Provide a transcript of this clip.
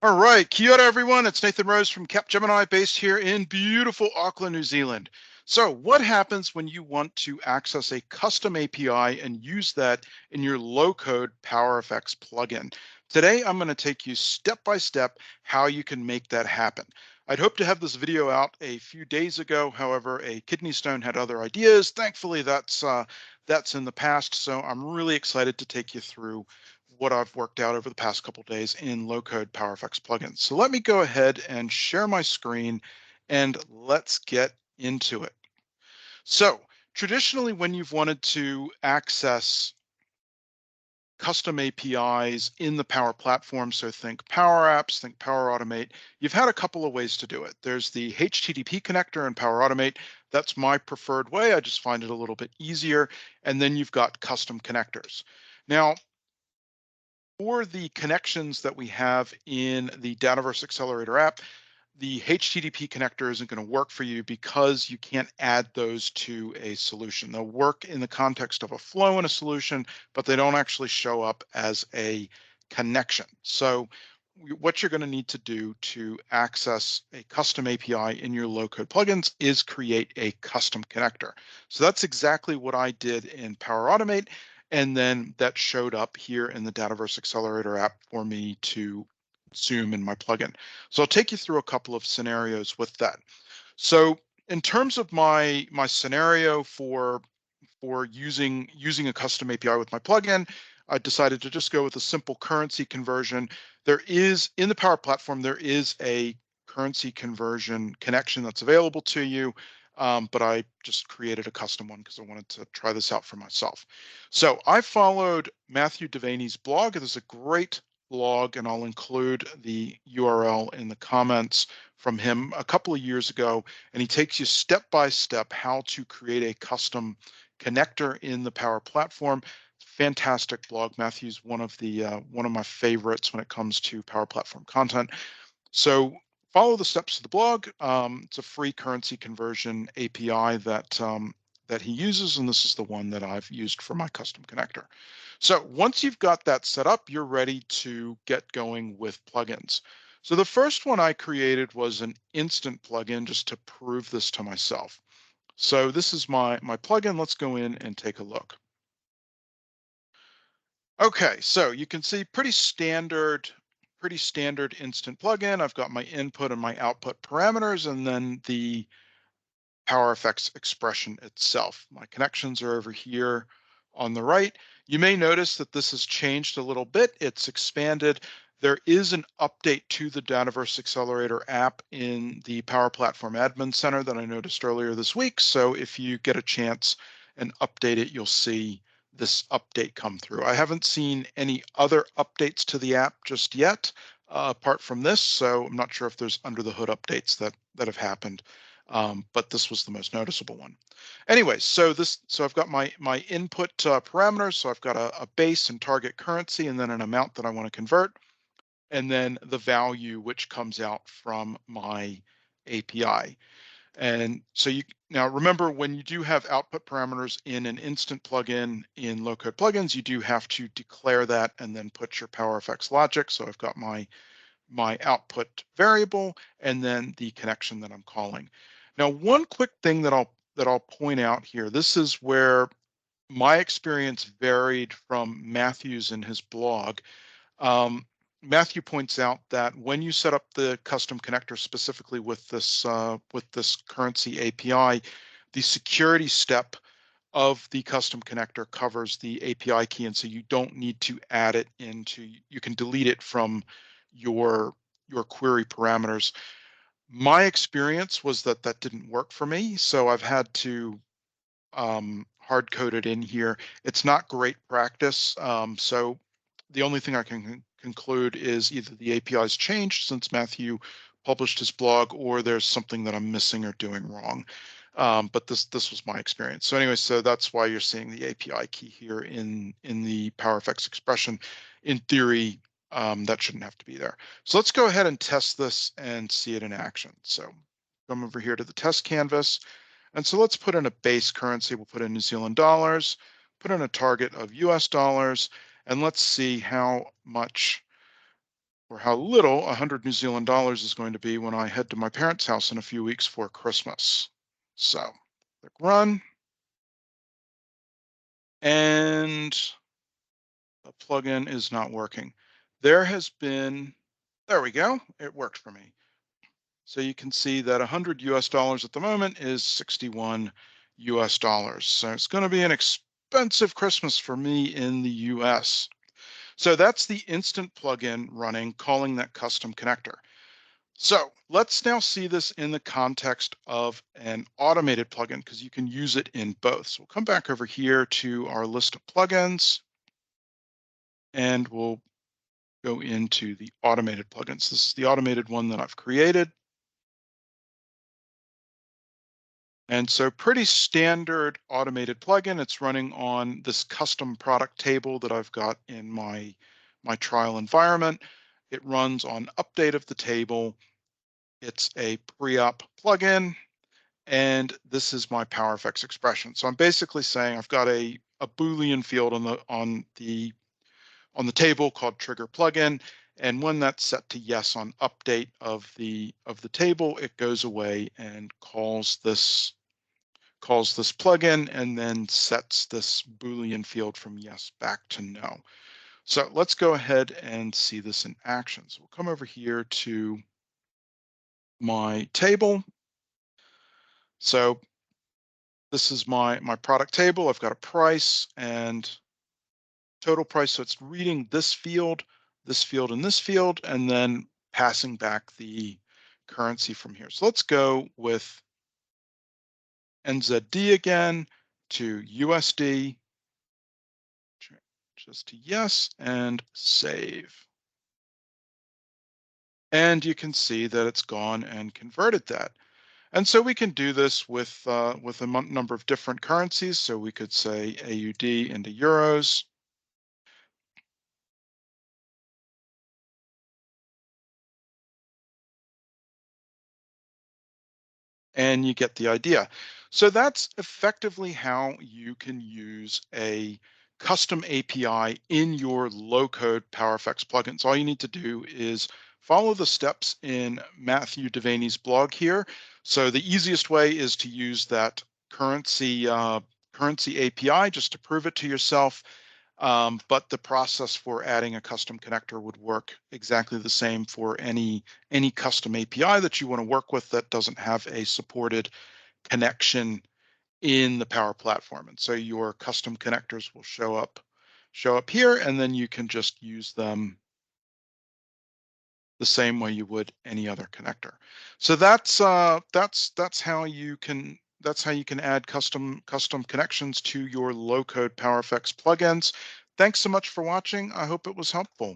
All right, kia ora everyone. It's Nathan Rose from Capgemini based here in beautiful Auckland, New Zealand. So what happens when you want to access a custom API and use that in your low-code PowerFX plugin? Today, I'm going to take you step by step how you can make that happen. I'd hoped to have this video out a few days ago. However, a kidney stone had other ideas. Thankfully, that's in the past. So I'm really excited to take you through what I've worked out over the past couple days in low-code PowerFX plugins. So let me go ahead and share my screen and let's get into it. So traditionally, when you've wanted to access custom APIs in the Power Platform, so think Power Apps, think Power Automate, you've had a couple of ways to do it. There's the HTTP connector in Power Automate. That's my preferred way. I just find it a little bit easier. And then you've got custom connectors. Now, for the connections that we have in the Dataverse Accelerator app, the HTTP connector isn't going to work for you because you can't add those to a solution. They'll work in the context of a flow in a solution, but they don't actually show up as a connection. So what you're going to need to do to access a custom API in your low-code plugins is create a custom connector. So that's exactly what I did in Power Automate. And then that showed up here in the Dataverse Accelerator app for me to consume in my plugin. So I'll take you through a couple of scenarios with that. So in terms of my scenario for using a custom API with my plugin, I decided to just go with a simple currency conversion. There is in the Power Platform, there is a currency conversion connection that's available to you. But I just created a custom one because I wanted to try this out for myself. So I followed Matthew Devaney's blog. It is a great blog, and I'll include the URL in the comments from him a couple of years ago. And he takes you step by step how to create a custom connector in the Power Platform. Fantastic blog. Matthew's one of my favorites when it comes to Power Platform content. So follow the steps of the blog. It's a free currency conversion API that he uses, and this is the one that I've used for my custom connector. So once you've got that set up, you're ready to get going with plugins. So the first one I created was an instant plugin just to prove this to myself. So this is my plugin. Let's go in and take a look. Okay, so you can see pretty standard instant plugin. I've got my input and my output parameters, and then the PowerFX expression itself. My connections are over here on the right. You may notice that this has changed a little bit. It's expanded. There is an update to the Dataverse Accelerator app in the Power Platform Admin Center that I noticed earlier this week. So if you get a chance and update it, you'll see this update come through. I haven't seen any other updates to the app just yet, apart from this. So I'm not sure if there's under the hood updates that have happened. But this was the most noticeable one. Anyway, so I've got my input parameters. So I've got a base and target currency, and then an amount that I want to convert, and then the value which comes out from my API. And so now remember, when you do have output parameters in an instant plugin in low-code plugins, you do have to declare that and then put your PowerFX logic. So I've got my output variable and then the connection that I'm calling. Now, one quick thing that I'll point out here, this is where my experience varied from Matthew's in his blog. Matthew points out that when you set up the custom connector specifically with this currency API, the security step of the custom connector covers the API key, and so you don't need to add it into. You can delete it from your query parameters. My experience was that didn't work for me, so I've had to hard code it in here. It's not great practice. So the only thing I can conclude is either the API's changed since Matthew published his blog, or there's something that I'm missing or doing wrong. But this was my experience. So anyway, so that's why you're seeing the API key here in the PowerFX expression. In theory, that shouldn't have to be there. So let's go ahead and test this and see it in action. So come over here to the test canvas. And so let's put in a base currency. We'll put in New Zealand dollars, put in a target of US dollars, and let's see how much or how little 100 New Zealand dollars is going to be when I head to my parents' house in a few weeks for Christmas. So click run, and the plugin is not working. There has been, there we go, it worked for me. So you can see that 100 US dollars at the moment is 61 US dollars. So it's going to be an expensive Christmas for me in the US. So that's the instant plugin running, calling that custom connector. So let's now see this in the context of an automated plugin because you can use it in both. So we'll come back over here to our list of plugins and we'll go into the automated plugins. This is the automated one that I've created. And so pretty standard automated plugin. It's running on this custom product table that I've got in my trial environment. It runs on update of the table. It's a pre-op plugin, and this is my PowerFX expression. So I'm basically saying I've got a Boolean field on the table called trigger plugin, and when that's set to yes on update of the table, it goes away and calls this plugin and then sets this Boolean field from yes back to no. So let's go ahead and see this in action. So we'll come over here to my table. So this is my product table. I've got a price and total price. So it's reading this field, and this field, and then passing back the currency from here. So let's go with NZD again to USD, just to yes, and save. And you can see that it's gone and converted that. And so we can do this with a number of different currencies. So we could say AUD into euros. And you get the idea. So that's effectively how you can use a custom API in your low-code PowerFX plugins. All you need to do is follow the steps in Matthew Devaney's blog here. So the easiest way is to use that currency API just to prove it to yourself. But the process for adding a custom connector would work exactly the same for any custom API that you want to work with that doesn't have a supported connection in the Power Platform. And so your custom connectors will show up here, and then you can just use them the same way you would any other connector. So that's how you can add custom connections to your low-code PowerFX plugins. Thanks so much for watching. I hope it was helpful.